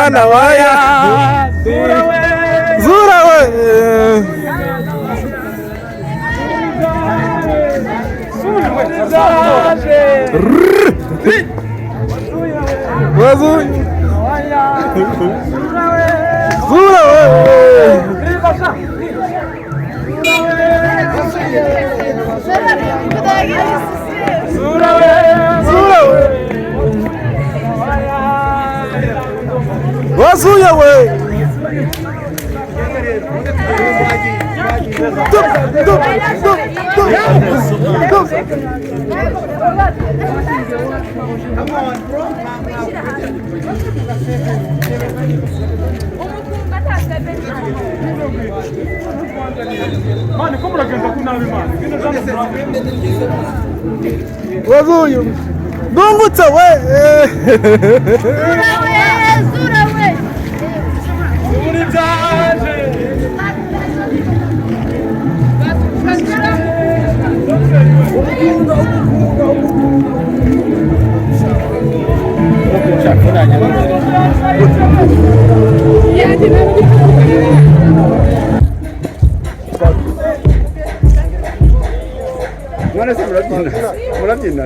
bana waya zura we wazu zura we wazuya we wazuya ndungutse we Mana sih mulatina?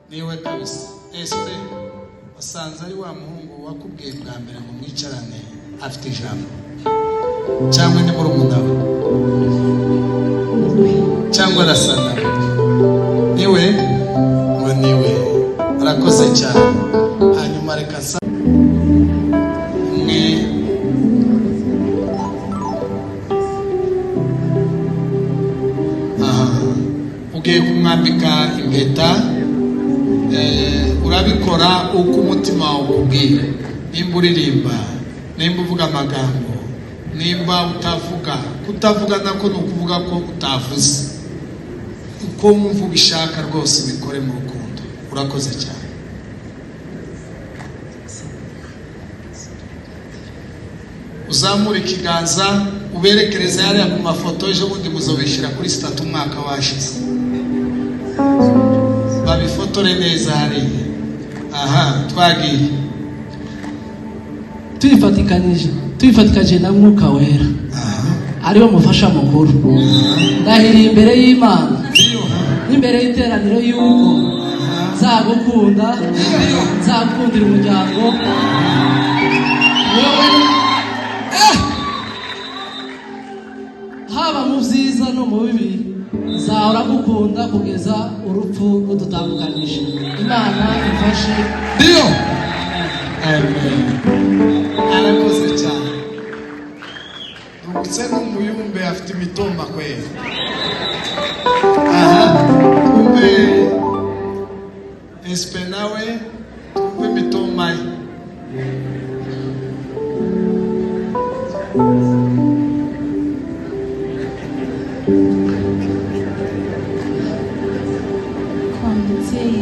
niwe kabisa espe wasanze ari wa muhungu wakubwiye bwa mbere ngo mwicarane afite ijambo cyangwa ni murumuna we cyangwa arasana niwe ngo niwe arakoze cyane hanyuma reka sa ugiye kumwambika impeta urabikora uko umutima ukubwira nimba uririmba nimba uvuga amagambo nimba utavuga kutavuga nako ni ukuvuga ko utavuze uko wumva ubishaka rwose bikore mu rukundo urakoze cyane uzamura ikiganza uberekereza yariya ku mafoto ejo bundi muzobishyira kuri statu umwaka washize babifotore neza hariya aha twagiye tuyifatikanyije na mwuka wera ariwo mufasha mukuru ndahiriye imbere y'Imana n'imbere y'iteraniro y'uko nzagukunda nzakundira umuryango wowe haba mu byiza no mu bibi nzahora gukunda kugeza urupfu rudutandukanyije. Imana ifashe. Dio. Amen. Arakoze cyane. ndetse n'umuyumbe afite imitumba kwera. Aha tumbe espe nawe tumbe imitumba ye.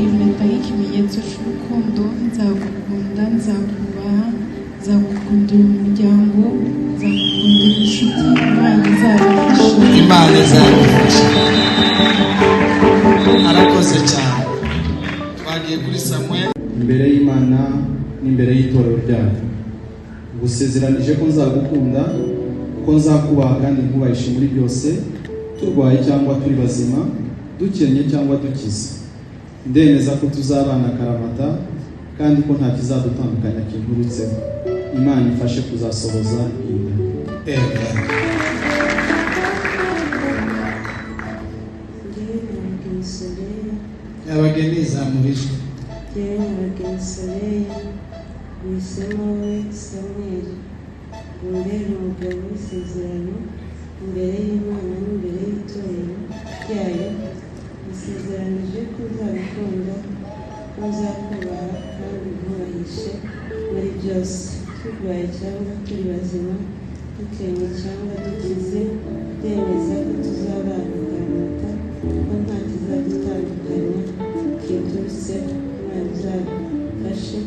impeta y'ikimenyetso cy'urukundo, nzagukunda, nzakubaha, nzagukundira umuryango, nzagukundira inshuti, Imana izabifasha. Arakoze cyane. Twagiye kuri Samuel. Imbere y'Imana n'imbere y'itorero ryayo, gusezeranije ko nzagukunda, ko nzakubaha kandi nkubahishe muri byose, turwaye cyangwa turi bazima, dukenye cyangwa dukize. Ndemeza ko tuzabana karamata kandi ko nta kizadutandukanya kinturutseho. Imana ifashe kuzasohoza iyi ndahiro. Amen. Abageni zamurijwe. Wisemo we Samweli, umbere umugabo w'isezerano imbere y'Imana n'imbere y'itorero ryayo, isezeranije ko uzabikunda, ko uzakubaha kandi nkubahishe muri byose, turwaye cyangwa turi bazima, dukenye cyangwa dukize, ndemeza ko tuzabana karamata, ko nta kizadutandukanya kinturutse. Imana izabifashe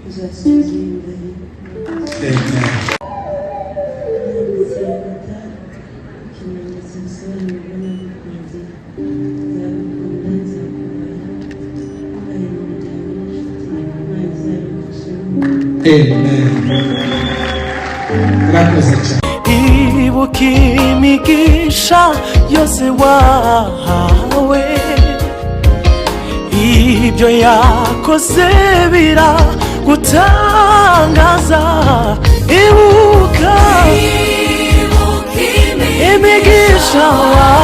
kuzasohoza iyi ndahiro. Ikimenyetso gisobanurwa n'abakunzi, nzagukunda, nzakubaha, nkubahe umuryango n'inshuti, Imana izabifashe. Amen. Urakoze cyane. Ibuka imigisha yose wahawe, ibyo yakoze biragutangaza. Ibuka imigisha wahawe.